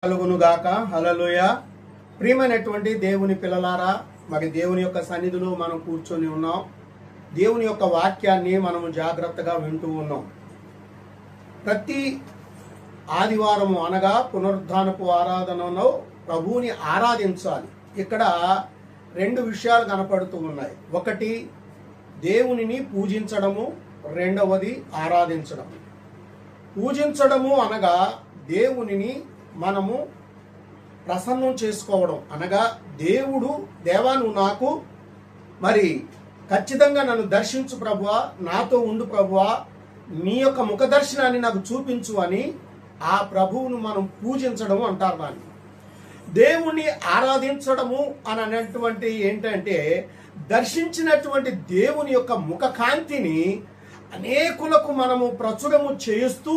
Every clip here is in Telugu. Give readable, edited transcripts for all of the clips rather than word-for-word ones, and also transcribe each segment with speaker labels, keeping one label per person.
Speaker 1: కలుగునుగాక. హల్లెలూయా. ప్రియమైనటువంటి దేవుని పిల్లలారా, మరి దేవుని యొక్క సన్నిధిలో మనం కూర్చొని ఉన్నాం. దేవుని యొక్క వాక్యాన్ని మనం జాగ్రత్తగా వింటూ ఉన్నాం. ప్రతి ఆదివారము అనగా పునరుద్ధానపు ఆరాధనలో ప్రభువుని ఆరాధించాలి. ఇక్కడ రెండు విషయాలు కనపడుతూ ఉన్నాయి. ఒకటి దేవునిని పూజించడము, రెండవది ఆరాధించడం. పూజించడము అనగా దేవునిని మనము ప్రసన్నం చేసుకోవడం, అనగా దేవా నువ్వు నాకు మరి ఖచ్చితంగా నన్ను దర్శించు ప్రభువా, నాతో ఉండు ప్రభువా, నీ యొక్క ముఖ దర్శనాన్ని నాకు చూపించు అని ఆ ప్రభువును మనం పూజించడం అంటారు. దాన్ని దేవుణ్ణి ఆరాధించడము అని అనేటువంటి ఏంటంటే, దర్శించినటువంటి దేవుని యొక్క ముఖ కాంతిని అనేకులకు మనము ప్రచురము చేస్తూ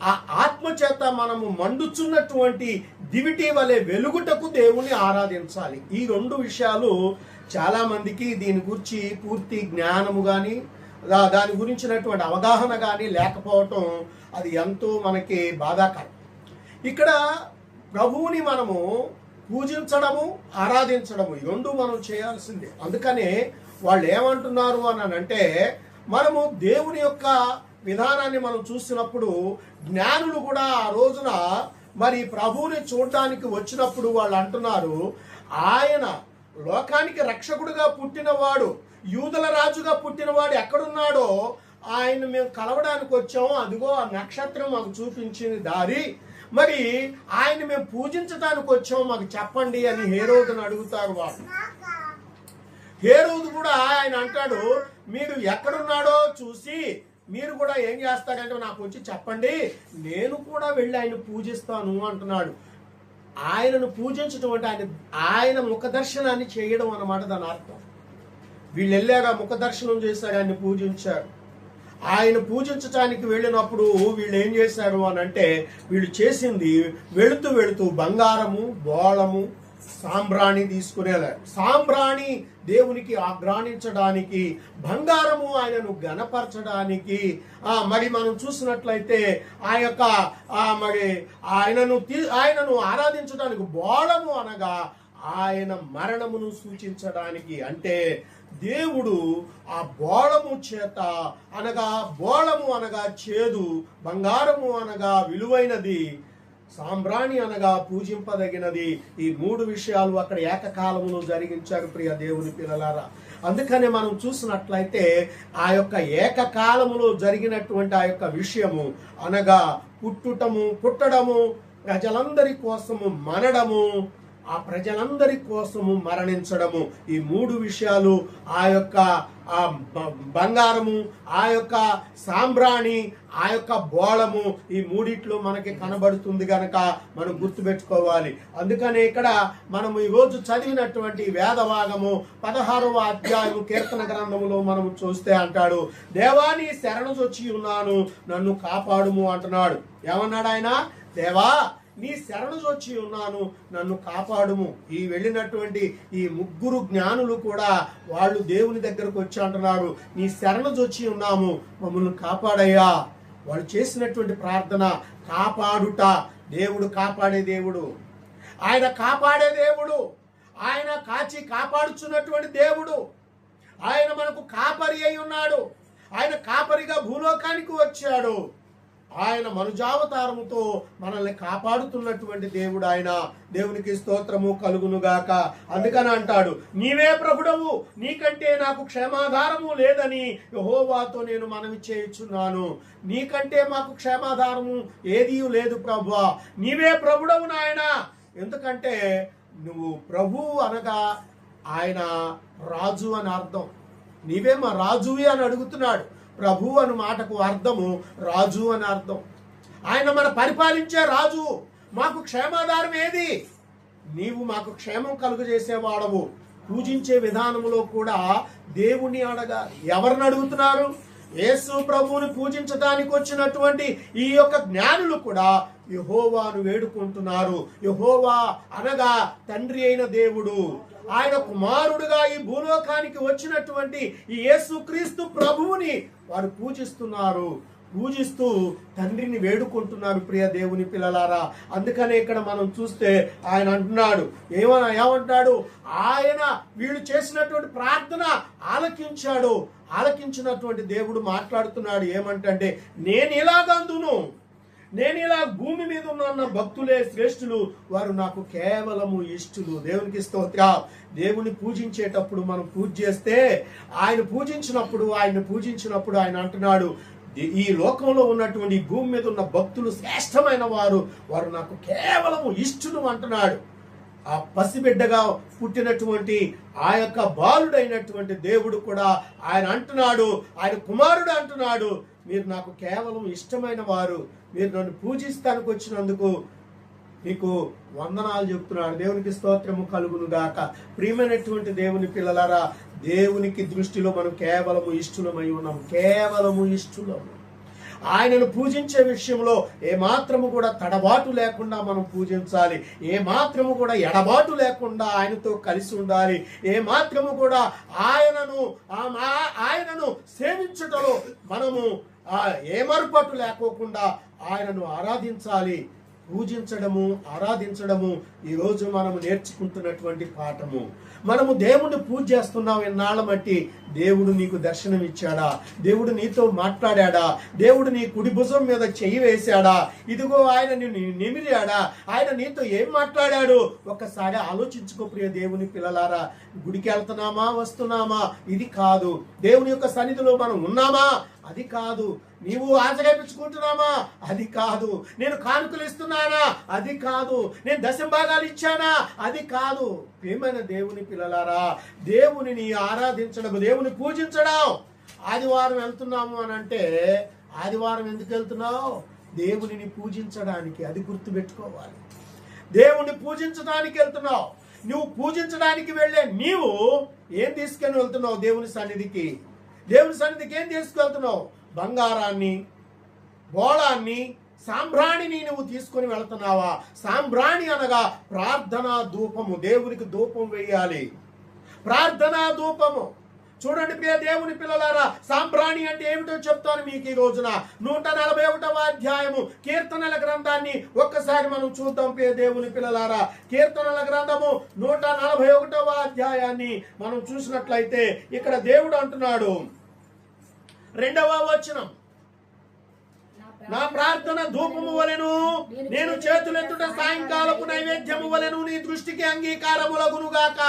Speaker 1: ఆ ఆత్మ చేత మనము మండుచున్నటువంటి దివిటి వలె వెలుగుటకు దేవుని ఆరాధించాలి. ఈ రెండు విషయాలు చాలా మందికి దీని గురించి పూర్తి జ్ఞానము కానీ దాని గురించినటువంటి అవగాహన కానీ లేకపోవటం అది ఎంతో మనకి బాధాకరం. ఇక్కడ ప్రభువుని మనము పూజించడము, ఆరాధించడము ఈ రెండు మనం చేయాల్సిందే. అందుకనే వాళ్ళు ఏమంటున్నారు అని అంటే, మనము దేవుని యొక్క విధానాన్ని మనం చూసినప్పుడు జ్ఞానులు కూడా ఆ రోజున మరి ప్రభువుని చూడడానికి వచ్చినప్పుడు వాళ్ళు అంటున్నారు, ఆయన లోకానికి రక్షకుడుగా పుట్టినవాడు, యూదుల రాజుగా పుట్టినవాడు ఎక్కడున్నాడో ఆయన మేము కలవడానికి వచ్చాము, అదిగో ఆ నక్షత్రం మాకు చూపించింది దారి, మరి ఆయన మేము పూజించడానికి వచ్చాము, మాకు చెప్పండి అని హేరోదును అడుగుతారు. వాళ్ళు హేరోదు కూడా ఆయన అంటాడు, మీరు ఎక్కడున్నాడో చూసి మీరు కూడా ఏం చేస్తారంటే నాకు వచ్చి చెప్పండి, నేను కూడా వెళ్ళి ఆయన పూజిస్తాను అంటున్నాడు. ఆయనను పూజించడం అంటే ఆయన ముఖ దర్శనాన్ని చేయడం అన్నమాట దాని అర్థం. వీళ్ళు వెళ్ళారు, ముఖ దర్శనం చేశారు, ఆయన్ని పూజించారు. ఆయన పూజించడానికి వెళ్ళినప్పుడు వీళ్ళు ఏం చేశారు అని అంటే, వీళ్ళు చేసింది వెళుతూ వెళుతూ బంగారము, బోళము, సాంబ్రాణి తీసుకునేలారు. సాంబ్రాణి దేవునికి ఆగ్రాణించడానికి, బంగారము ఆయనను గణపరచడానికి. మరి మనం చూసినట్లయితే ఆ యొక్క మరి ఆయనను ఆరాధించడానికి బోళము అనగా ఆయన మరణమును సూచించడానికి. అంటే దేవుడు ఆ బోళము చేత బోళము అనగా చేదు, బంగారము అనగా విలువైనది, సాంబ్రాణి అనగా పూజింపదగినది. ఈ మూడు విషయాలు అక్కడ ఏకకాలములో జరిగించారు ప్రియ దేవుని పిల్లలారా. అందుకనే మనం చూసినట్లయితే ఆ యొక్క ఏకకాలములో జరిగినటువంటి ఆ యొక్క విషయము అనగా పుట్టడము, ప్రజలందరి కోసము మనడము, ఆ ప్రజలందరి కోసము మరణించడము. ఈ మూడు విషయాలు, ఆ యొక్క బంగారము, ఆ యొక్క సాంబ్రాణి, ఆ యొక్క బోళము, ఈ మూడిట్లో మనకి కనబడుతుంది గనక మనం గుర్తుపెట్టుకోవాలి. అందుకనే ఇక్కడ మనము ఈరోజు చదివినటువంటి వేదభాగము 16వ అధ్యాయము కీర్తన గ్రంథములో మనము చూస్తే అంటాడు, దేవాని శరణుజొచ్చి ఉన్నాను, నన్ను కాపాడుము అంటున్నాడు. ఏమన్నాడు ఆయన? దేవా నీ శరణుజొచ్చి ఉన్నాను, నన్ను కాపాడుము. ఈ వెళ్ళినటువంటి ఈ ముగ్గురు జ్ఞానులు కూడా వాళ్ళు దేవుని దగ్గరకు వచ్చి అంటున్నారు, నీ శరణుజొచ్చి ఉన్నాము, మమ్మల్ని కాపాడయ్యా. వాళ్ళు చేసినటువంటి ప్రార్థన కాపాడుట. దేవుడు కాపాడే దేవుడు, ఆయన కాపాడే దేవుడు, ఆయన కాచి కాపాడుచున్నటువంటి దేవుడు, ఆయన మనకు కాపరి అయి ఉన్నాడు. ఆయన కాపరిగా భూలోకానికి వచ్చాడు. ఆయన మనుజావతారముతో మనల్ని కాపాడుతున్నటువంటి దేవుడు ఆయన. దేవునికి స్తోత్రము కలుగునుగాక. అందుకని అంటాడు, నీవే ప్రభుడవు, నీకంటే నాకు క్షేమాధారము లేదని యెహోవాతో నేను మనవి చేయుచున్నాను. నీకంటే మాకు క్షేమాధారము ఏదీ లేదు ప్రభువా, నీవే ప్రభుడవు నాయనా. ఎందుకంటే నువ్వు ప్రభు అనగా ఆయన రాజు అని అర్థం. నీవే మా రాజువి అని అడుగుతున్నాడు. ప్రభు అను మాటకు అర్థము రాజు అని అర్థం. ఆయన మన పరిపాలించే రాజు. మాకు క్షేమాధారం ఏది? నీవు మాకు క్షేమం కలుగజేసేవాడవు. పూజించే విధానంలో కూడా దేవుణ్ణి అడగాలి. ఎవరిని అడుగుతున్నారు? యేసు ప్రభువుని పూజించడానికి వచ్చినటువంటి ఈ యొక్క జ్ఞానులు కూడా యెహోవాను వేడుకుంటున్నారు. యెహోవా అనగా తండ్రి అయిన దేవుడు, ఆయన కుమారుడుగా ఈ భూలోకానికి వచ్చినటువంటి ఈ యేసుక్రీస్తు ప్రభువుని వారు పూజిస్తున్నారు. పూజిస్తూ తండ్రిని వేడుకుంటున్నారు ప్రియ దేవుని పిల్లలారా. అందుకనే ఇక్కడ మనం చూస్తే ఆయన అంటున్నాడు, ఏమంటాడు, ఆయన వీళ్ళు చేసినటువంటి ప్రార్థన ఆలకించాడు. ఆలకించినటువంటి దేవుడు మాట్లాడుతున్నాడు ఏమంటే, నేను ఇలా భూమి మీద ఉన్న భక్తులే శ్రేష్ఠులు, వారు నాకు కేవలము ఇష్టులు. దేవునికి స్తోత్రం. దేవుని పూజించేటప్పుడు మనం పూజ చేస్తే, ఆయన పూజించినప్పుడు ఆయన అంటున్నాడు, ఈ లోకంలో ఉన్నటువంటి భూమి మీద ఉన్న భక్తులు శ్రేష్టమైన వారు నాకు కేవలము ఇష్టులు అంటున్నాడు. ఆ పసిబిడ్డగా పుట్టినటువంటి ఆ యొక్క బాలుడైనటువంటి దేవుడు కూడా ఆయన అంటున్నాడు, ఆయన కుమారుడు అంటున్నాడు, మీరు నాకు కేవలం ఇష్టమైన వారు, మీరు నన్ను పూజిస్తానికి వచ్చినందుకు మీకు వందనాలు చెప్తున్నాడు. దేవునికి స్తోత్రము కలుగును గాక. ప్రియమైనటువంటి దేవుని పిల్లలారా, దేవునికి దృష్టిలో మనం కేవలము ఇష్టలమై ఉన్నాం. కేవలము ఇష్టలము. ఆయనను పూజించే విషయంలో ఏమాత్రము కూడా తడబాటు లేకుండా మనం పూజించాలి. ఏమాత్రము కూడా ఎడబాటు లేకుండా ఆయనతో కలిసి ఉండాలి. ఏమాత్రము కూడా ఆయనను సేవించుటలో మనము ఏమరుపాటు లేకోకుండా ఆయనను ఆరాధించాలి. ఆరాధించడము ఈరోజు మనము నేర్చుకుంటున్నటువంటి పాఠము. మనము దేవుణ్ణి పూజ చేస్తున్నాం ఎన్నాళ్ళ మట్టి. దేవుడు నీకు దర్శనం ఇచ్చాడా? దేవుడు నీతో మాట్లాడా? దేవుడు నీ కుడి భుజం మీద చెయ్యి వేశాడా? ఇదిగో ఆయన నిన్ను నిమిరాడా? ఆయన నీతో ఏం మాట్లాడాడు? ఒక్కసారి ఆలోచించుకో ప్రియ దేవుని పిల్లలారా. గుడికి వెళ్తున్నామా, వస్తున్నామా, ఇది కాదు. దేవుని యొక్క సన్నిధిలో మనం ఉన్నామా, అది కాదు. నీవు ఆచరించుకుంటున్నామా, అది కాదు. నేను కానుకలు ఇస్తున్నానా, అది కాదు. నేను దశంభాగాలు ఇచ్చానా, అది కాదు. ప్రియమైన దేవుని పిల్లలారా, దేవునిని ఆరాధించడం, దేవుని పూజించడం. ఆదివారం వెళ్తున్నాము అని అంటే, ఆదివారం ఎందుకు వెళ్తున్నావు? దేవునిని పూజించడానికి. అది గుర్తుపెట్టుకోవాలి. దేవుని పూజించడానికి వెళ్తున్నావు. నువ్వు పూజించడానికి వెళ్ళే నీవు ఏం తీసుకొని వెళ్తున్నావు? దేవుని సన్నిధికి ఏం తీసుకెళ్తున్నావు? బంగారాన్ని, బోళాన్ని, సాంబ్రాణిని నువ్వు తీసుకొని వెళ్తున్నావా? సాంబ్రాణి అనగా ప్రార్థనా ధూపము. దేవునికి ధూపం వేయాలి. ప్రార్థనా ధూపము. చూడండి ప్రియ దేవుని పిల్లలారా, సాంబ్రాణి అంటే ఏమిటో చెప్తాను మీకు ఈ రోజున. 141వ అధ్యాయము కీర్తనల గ్రంథాన్ని ఒక్కసారి మనం చూద్దాం ప్రియ దేవుని పిల్లలారా. కీర్తనల గ్రంథము 141వ అధ్యాయాన్ని మనం చూసినట్లయితే ఇక్కడ దేవుడు అంటున్నాడు, 2వ వచనం, నా ప్రార్థన ధూపము వలెను, నేను చేతులెత్తుట సాయంకాలపు నైవేద్యము వలెను నీ దృష్టికి అంగీకారములగునుగాక.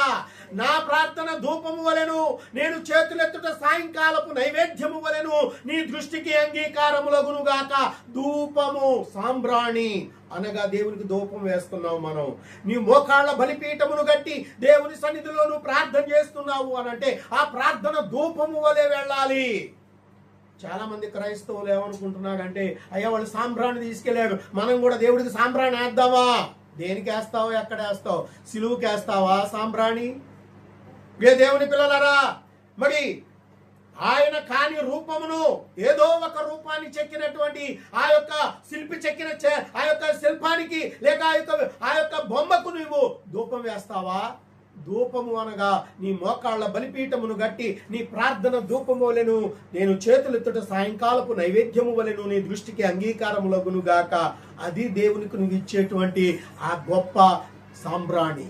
Speaker 1: నా ప్రార్థన ధూపము వలెను, నేను చేతులెత్తుట సాయంకాలపు నైవేద్యము వలెను నీ దృష్టికి అంగీకారములగునుగాక. ధూపము, సాంబ్రాణి అనగా దేవునికి ధూపం వేస్తున్నావు మనం. నీ మోకాళ్ళ బలిపీఠమును గట్టి దేవుని సన్నిధిలో నువ్వు ప్రార్థన చేస్తున్నావు అనంటే ఆ ప్రార్థన ధూపము వలె వెళ్ళాలి. చాలా మంది క్రైస్తవులు ఏమనుకుంటున్నారంటే, అయ్యా వాళ్ళు సాంబ్రాణి తీసుకెళ్లారు, మనం కూడా దేవుడికి సాంబ్రాణి వేద్దామా? దేనికి వేస్తావు? ఎక్కడ వేస్తావు? సిలువుకి వేస్తావా సాంబ్రాణి? దేవుని పిల్లలారా, మరి ఆయన కాని రూపమును, ఏదో ఒక రూపాన్ని చెక్కినటువంటి ఆ యొక్క శిల్పి చెక్కిన ఆ యొక్క శిల్పానికి లేక ఆ యొక్క బొమ్మకు నువ్వు ధూపం వేస్తావా? ధూపము అనగా నీ మోకాళ్ళ బలిపీఠమును గట్టి నీ ప్రార్థన ధూపము వలెను, నేను చేతులెత్తుట సాయంకాలపు నైవేద్యము వలెను నీ దృష్టికి అంగీకారములగును గాక. అది దేవునికి నువ్వు ఇచ్చేటువంటి ఆ గొప్ప సాంబ్రాణి.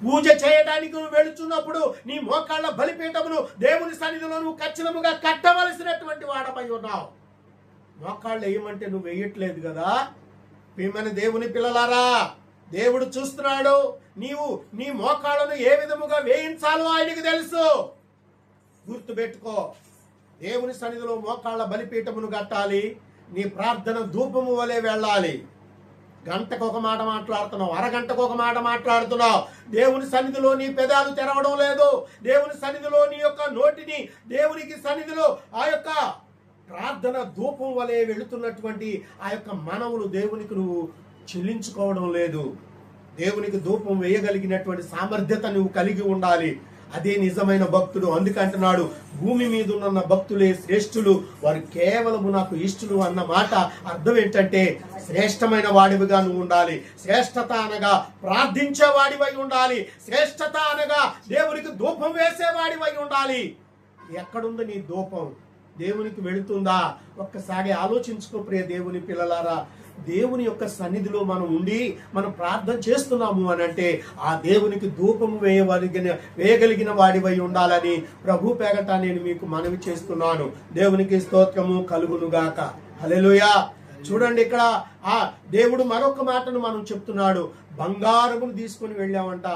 Speaker 1: పూజ చేయడానికి నువ్వు వెళుచున్నప్పుడు నీ మోకాళ్ళ బలిపీఠమును దేవుని సన్నిధిలో నువ్వు ఖచ్చితంగా కట్టవలసినటువంటి వాడపై ఉన్నావు. మోకాళ్ళు వేయమంటే నువ్వు వేయట్లేదు కదా. ప్రియమైన దేవుని పిల్లలారా, దేవుడు చూస్తున్నాడు. నీవు నీ మోకాళ్ళను ఏ విధముగా వేయించాలో ఆయనకు తెలుసు. గుర్తుపెట్టుకో, దేవుని సన్నిధిలో మోకాళ్ళ బలిపీఠమును కట్టాలి. నీ ప్రార్థన ధూపము వలె వెళ్ళాలి. గంటకు ఒక మాట మాట్లాడుతున్నావు, అరగంటకు ఒక మాట మాట్లాడుతున్నావు. దేవుని సన్నిధిలో నీ పెదాలు తెరవడం లేదు. దేవుని సన్నిధిలో నీ యొక్క నోటిని దేవునికి సన్నిధిలో ఆ యొక్క ప్రార్థన ధూపం వలె వెళుతున్నటువంటి ఆ యొక్క మనవులు దేవునికి నువ్వు చెల్లించుకోవడం లేదు. దేవునికి ధూపం వేయగలిగినటువంటి సామర్థ్యత నువ్వు కలిగి ఉండాలి. అదే నిజమైన భక్తుడు. అందుకంటున్నాడు, భూమి మీద ఉన్న భక్తులే శ్రేష్ఠులు, వారు కేవలము నాకు ఇష్టలు అన్న మాట అర్థం ఏంటంటే, శ్రేష్టమైన వాడివిగా నువ్వు ఉండాలి. శ్రేష్టత అనగా ప్రార్థించే వాడివై ఉండాలి. శ్రేష్టత అనగా దేవునికి ధూపం వేసే వాడివై ఉండాలి. ఎక్కడుంది నీ ధూపం? దేవునికి వెళుతుందా? ఒక్కసారి ఆలోచించుకో ప్రియ దేవుని పిల్లలారా. దేవుని యొక్క సన్నిధిలో మనం ఉండి మనం ప్రార్థన చేస్తున్నాము అని అంటే ఆ దేవునికి ధూపము వేయగలిగిన వాడివై ఉండాలని ప్రభు పేరట నేను మీకు మనవి చేస్తున్నాను. దేవునికి స్తోత్రము కలుగునుగాక. హల్లెలూయా. చూడండి, ఇక్కడ ఆ దేవుడు మరొక మాటను మనం చెప్తున్నాడు. బంగారమును తీసుకుని వెళ్ళామంట.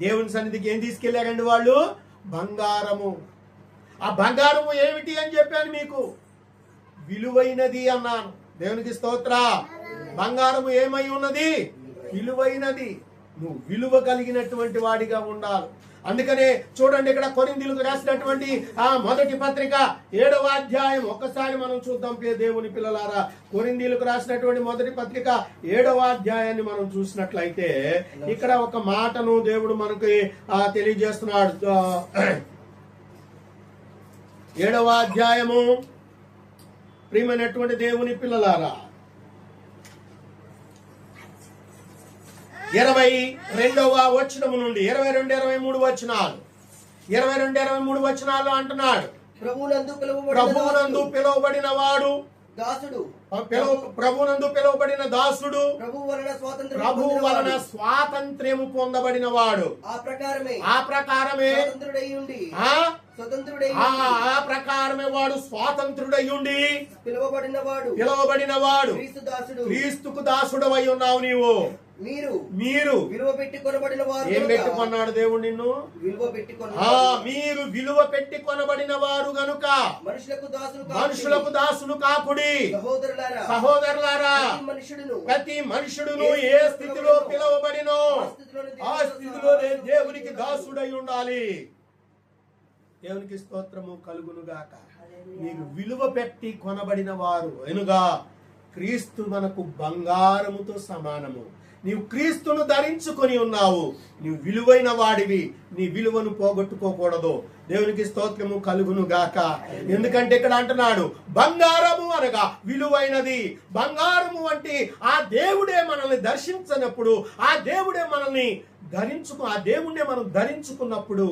Speaker 1: దేవుని సన్నిధికి ఏం తీసుకెళ్లారండి వాళ్ళు? బంగారము. ఆ బంగారము ఏమిటి అని చెప్పాను మీకు? విలువైనది అన్నాను. దేవునికి స్తోత్ర. బంగారము ఏమై ఉన్నది? విలువైనది. నువ్వు విలువ కలిగినటువంటి వాడిగా ఉండాలి. అందుకనే చూడండి, ఇక్కడ కొరింథీయులకు రాసినటువంటి ఆ మొదటి పత్రిక 7వ అధ్యాయం ఒక్కసారి మనం చూద్దాం ప్రియ దేవుని పిల్లలారా. కొరింథీయులకు రాసినటువంటి మొదటి పత్రిక 7వ అధ్యాయాన్ని మనం చూసినట్లయితే ఇక్కడ ఒక మాటను దేవుడు మనకి తెలియజేస్తున్నాడు. 7వ అధ్యాయము ప్రియమైనటువంటి దేవుని పిల్లలారా, 22వ వచనము నుండి 22, 23 వచనాలు, 22, 23 వచనాలు అంటున్నాడు, ప్రభువునందు పిలువబడిన వాడు దాసుడు, ప్రభువునందు పిలువబడిన దాసుడు, ప్రభువు వలన స్వాతంత్ర్యము పొందబడిన వాడు, ఆ ప్రకారమే వాడు స్వాతంత్రుడయ్యుండి పిలువబడిన వాడు క్రీస్తుకు దాసుడవై ఉన్నావు. నీవు మీరు విలువ పెట్టి కొనబడిన వారు. ఏం పెట్టి కొన్నాడు దేవుడు నిన్ను? విలువ పెట్టి మీరు విలువ పెట్టి కొనబడిన వారు గనుక మనుషులకు దాసులు కాకుడి. సహోదరులారా, ప్రతి మనుషుడును ఏ స్థితిలో పిలువబడినో ఆ స్థితిలోనే దేవునికి దాసుడై ఉండాలి. దేవునికి స్తోత్రము కలుగునుగాక. మీరు విలువ పెట్టి కొనబడిన వారు ఎనుగా క్రీస్తు మనకు బంగారముతో సమానము. నీవు క్రీస్తును ధరించుకొని ఉన్నావు. నీవు విలువైన వాడివి. నీ విలువను పోగొట్టుకోకూడదు. దేవునికి స్తోత్రము కలుగును గాక. ఎందుకంటే ఇక్కడ అంటున్నాడు బంగారము అనగా విలువైనది. బంగారము అంటే ఆ దేవుడే మనల్ని దర్శించినప్పుడు, ఆ దేవుడే మనల్ని ఆ దేవుడే మనం ధరించుకున్నప్పుడు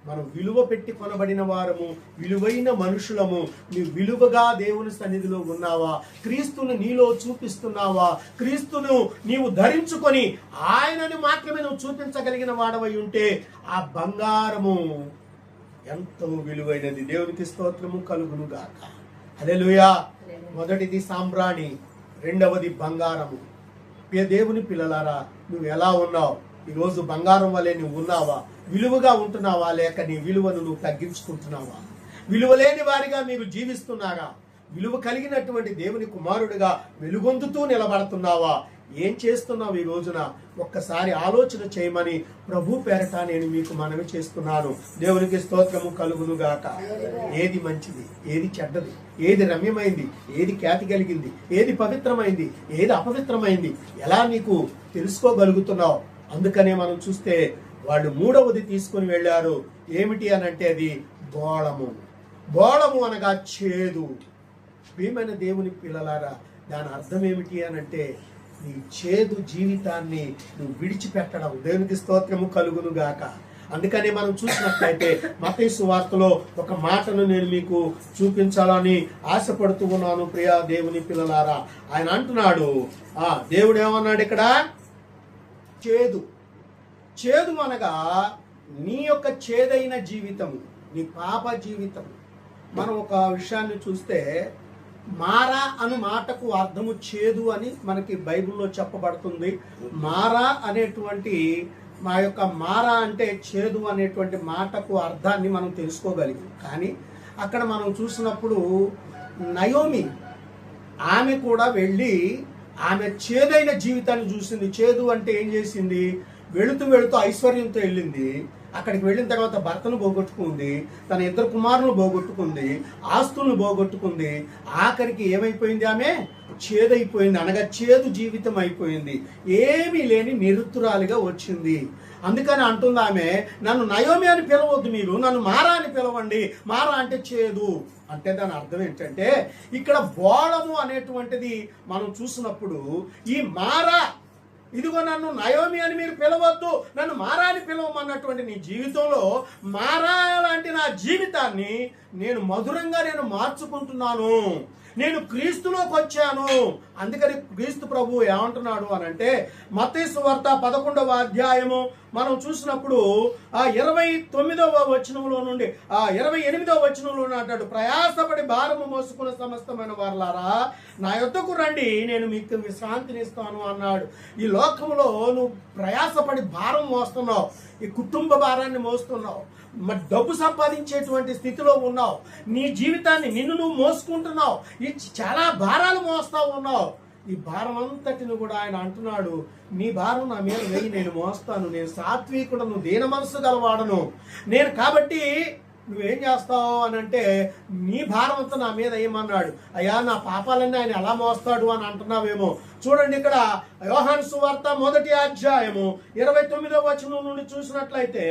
Speaker 1: మనం విలువ పెట్టి కొనబడిన వారము, విలువైన మనుషులము. నీవు విలువగా దేవుని సన్నిధిలో ఉన్నావా? క్రీస్తును నీలో చూపిస్తున్నావా? క్రీస్తును నీవు ధరించుకొని ఆయనని మాత్రమే నువ్వు చూపించగలిగిన వాడవై ఉంటే ఆ బంగారము ఎంతో విలువైనది. దేవునికి స్తోత్రము కలుగును గాక. హల్లెలూయా. మొదటిది సాంబ్రాణి, రెండవది బంగారము. దేవుని పిల్లలారా, నువ్వు ఎలా ఉన్నావు? ఈరోజు బంగారం వలె నువ్వు ఉన్నావా? విలువగా ఉంటున్నావా? లేక నీ విలువను నువ్వు తగ్గించుకుంటున్నావా? విలువలేని వారిగా మీరు జీవిస్తున్నారా? విలువ కలిగినటువంటి దేవుని కుమారుడిగా వెలుగొందుతూ నిలబడుతున్నావా? ఏం చేస్తున్నావు ఈ రోజున? ఒక్కసారి ఆలోచన చేయమని ప్రభు పేరట నేను మీకు మనవి చేస్తున్నాను. దేవునికి స్తోత్రము కలుగునుగాక. ఏది మంచిది, ఏది చెడ్డది, ఏది రమ్యమైంది, ఏది ఖ్యాతి కలిగింది, ఏది పవిత్రమైంది, ఏది అపవిత్రమైంది ఎలా నీకు తెలుసుకోగలుగుతున్నావు? అందుకనే మనం చూస్తే వాళ్ళు మూడవది తీసుకుని వెళ్ళారు. ఏమిటి అని అంటే అది బోళము. బోళము అనగా చేదు. ప్రియమైన దేవుని పిల్లలారా, దాని అర్థం ఏమిటి అని అంటే నీ చేదు జీవితాన్ని నువ్వు విడిచిపెట్టడం. దేవునికి స్తోత్రము కలుగును గాక. అందుకని మనం చూసినట్లయితే మత్తయి సువార్తలో ఒక మాటను నేను మీకు చూపించాలని ఆశపడుతూ ఉన్నాను. ప్రియ దేవుని పిల్లలారా, ఆయన అంటున్నాడు, దేవుడు ఏమన్నాడు ఇక్కడ? చేదు అనగా నీ యొక్క చేదైన జీవితము, నీ పాప జీవితం. మనం ఒక విషయాన్ని చూస్తే మారా అను మాటకు అర్థము చేదు అని మనకి బైబిల్లో చెప్పబడుతుంది. మారా అనేటువంటి మారా అంటే చేదు అనేటువంటి మాటకు అర్థాన్ని మనం తెలుసుకోగలిగాం. కానీ అక్కడ మనం చూసినప్పుడు నయోమి ఆమె కూడా వెళ్ళి ఆమె చేదైన జీవితాన్ని చూసింది. చేదు అంటే ఏం చేసింది? వెళుతూ ఐశ్వర్యంతో వెళ్ళింది. అక్కడికి వెళ్ళిన తర్వాత భర్తను పోగొట్టుకుంది, తన 2 కుమారులను పోగొట్టుకుంది, ఆస్తులను పోగొట్టుకుంది. ఆఖరికి ఏమైపోయింది? ఆమె చేదైపోయింది. అనగా చేదు జీవితం అయిపోయింది. ఏమీ లేని నిరుత్తురాలిగా వచ్చింది. అందుకని అంటుంది ఆమె, నన్ను నయోమి అని పిలవద్దు, మీరు నన్ను మారా అని పిలవండి. మారా అంటే చేదు. అంటే దాని అర్థం ఏంటంటే ఇక్కడ బోళము అనేటువంటిది మనం చూసినప్పుడు ఈ మారా ఇదిగో నన్ను నయోమి అని మీరు పిలవద్దు, నన్ను మారా అని పిలవమన్నటువంటి నీ జీవితంలో మారా లాంటి నా జీవితాన్ని నేను మధురంగా మార్చుకుంటున్నాను. నేను క్రీస్తులోకి వచ్చాను. అందుకని క్రీస్తు ప్రభు ఏమంటున్నాడు అని అంటే, మత్తయి సువార్త 11వ అధ్యాయము మనం చూసినప్పుడు 29వ వచనంలో నుండి 28వ వచనంలో అంటాడు, ప్రయాసపడి భారము మోసుకున్న సమస్తమైన వారలారా నా యొద్దకు రండి, నేను మీకు విశ్రాంతినిస్తాను అన్నాడు. ఈ లోకంలో నువ్వు ప్రయాసపడి భారం మోస్తున్నావు, ఈ కుటుంబ భారాన్ని మోస్తున్నావు, మరి డబ్బు సంపాదించేటువంటి స్థితిలో ఉన్నావు, నీ జీవితాన్ని నిన్ను నువ్వు మోసుకుంటున్నావు, ఈ చాలా భారాలు మోస్తా ఉన్నావు. ఈ భారం అంతటిని కూడా ఆయన అంటున్నాడు, నీ భారం నా మీద వెయ్యి, నేను మోస్తాను, నేను సాత్వికుడను, దీన మనసు గలవాడను నేను. కాబట్టి నువ్వేం చేస్తావు అని అంటే, నీ భారం అంతా నా మీద ఏమన్నాడు, అయ్యా నా పాపాలన్నీ ఆయన ఎలా మోస్తాడు అని అంటున్నావేమో. చూడండి, ఇక్కడ యోహాను సువార్త 1వ అధ్యాయము 29వ వచనం నుండి చూసినట్లయితే,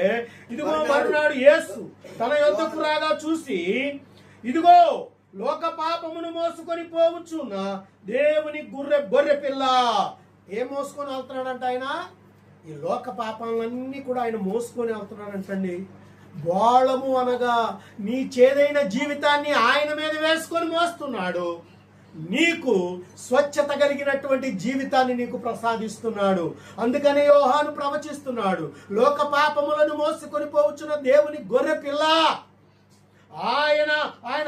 Speaker 1: ఇదిగో మరునాడు యేసు తన యొద్దకు రాగా చూసి, ఇదిగో లోక పాపమును మోసుకొని పోవచ్చున్న దేవుని గొర్రె పిల్ల. ఏం మోసుకొని వెళ్తున్నాడంట ఆయన? ఈ లోక పాపాలన్నీ కూడా ఆయన మోసుకొని వెళ్తున్నాడంటండి. బోళము అనగా నీ చేదైన జీవితాన్ని ఆయన మీద వేసుకొని మోస్తున్నాడు. నీకు స్వచ్ఛత కలిగినటువంటి జీవితాన్ని నీకు ప్రసాదిస్తున్నాడు. అందుకనే యోహాను ప్రవచిస్తున్నాడు, లోక పాపములను మోసుకొని పోవచ్చున్న దేవుని గొర్రె పిల్ల. ఆయన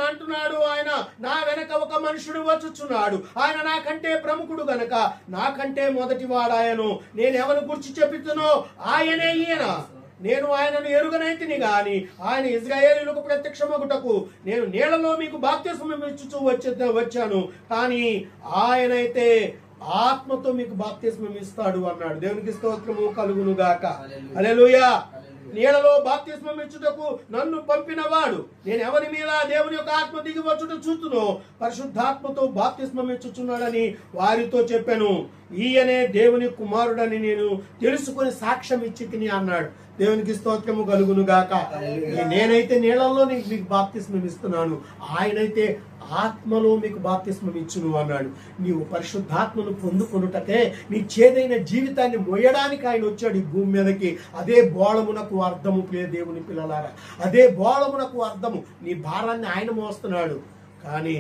Speaker 1: అంటున్నాడు, ఆయన నా వెనక ఒక మనుషుడు వచ్చుచున్నాడు, ఆయన నాకంటే ప్రముఖుడు గనక నాకంటే మొదటి వాడాయను. నేను ఎవరి గురించి చెప్తున్నో ఆయనే ఈయన. నేను ఆయనను ఎరుగనైతిని గాని ఆయన ఇశ్రాయేలీయులకు ప్రత్యక్షమగుటకు నేను నీళ్లలో మీకు బాప్తిస్మం ఇచ్చుచూ వచ్చాను, కానీ ఆయనైతే ఆత్మతో మీకు బాప్తిస్మం ఇస్తాడు అన్నాడు. దేవునికి స్తోత్రము కలుగును గాక. హల్లెలూయా. నీళ్లలో బాప్తిస్మం ఇచ్చుటకు నన్ను పంపినవాడు, నేను ఎవరి మీద దేవుని యొక్క ఆత్మ దిగి వచ్చుట చూతునో పరిశుద్ధాత్మతో బాప్తిస్మం ఇచ్చుచున్నాడని వారితో చెప్పాను. ఈయనే దేవుని కుమారుడని నేను తెలుసుకొని సాక్ష్యం ఇచ్చి తిని అన్నాడు. దేవునికి స్తోత్రము కలుగును గాక. నేనైతే నీళ్లలో మీకు బాప్తిస్మం ఇస్తున్నాను, ఆయనైతే ఆత్మలో మీకు బాప్తిస్మం ఇచ్చును అన్నాడు. నీవు పరిశుద్ధాత్మను పొందుకొనుటకే నీ చేదైన జీవితాన్ని మోయడానికి ఆయన వచ్చాడు ఈ భూమి మీదకి. అదే బోళమునకు అర్థము ప్రియ దేవుని పిల్లలారా, అదే బోళమునకు అర్థము. నీ భారాన్ని ఆయన మోస్తున్నాడు, కానీ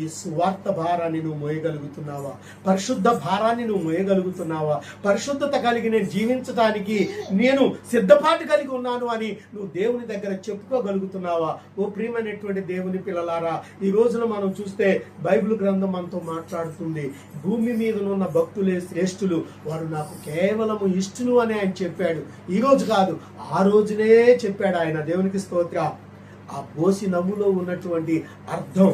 Speaker 1: ఈ సువార్త భారాన్ని నువ్వు మోయగలుగుతున్నావా? పరిశుద్ధ భారాన్ని నువ్వు మోయగలుగుతున్నావా? పరిశుద్ధత కలిగి నేను జీవించడానికి నేను సిద్ధపాటు కలిగి ఉన్నాను అని నువ్వు దేవుని దగ్గర చెప్పుకోగలుగుతున్నావా? ఓ ప్రియమైనటువంటి దేవుని పిల్లలారా, ఈ రోజున మనం చూస్తే బైబిల్ గ్రంథం మనతో మాట్లాడుతుంది. భూమి మీద ఉన్న భక్తులే శ్రేష్ఠులు, వారు నాకు కేవలము ఇష్టలు అని ఆయన చెప్పాడు. ఈ రోజు కాదు, ఆ రోజునే చెప్పాడు ఆయన. దేవునికి స్తోత్ర. ఆ బోసి నవ్వులో ఉన్నటువంటి అర్థం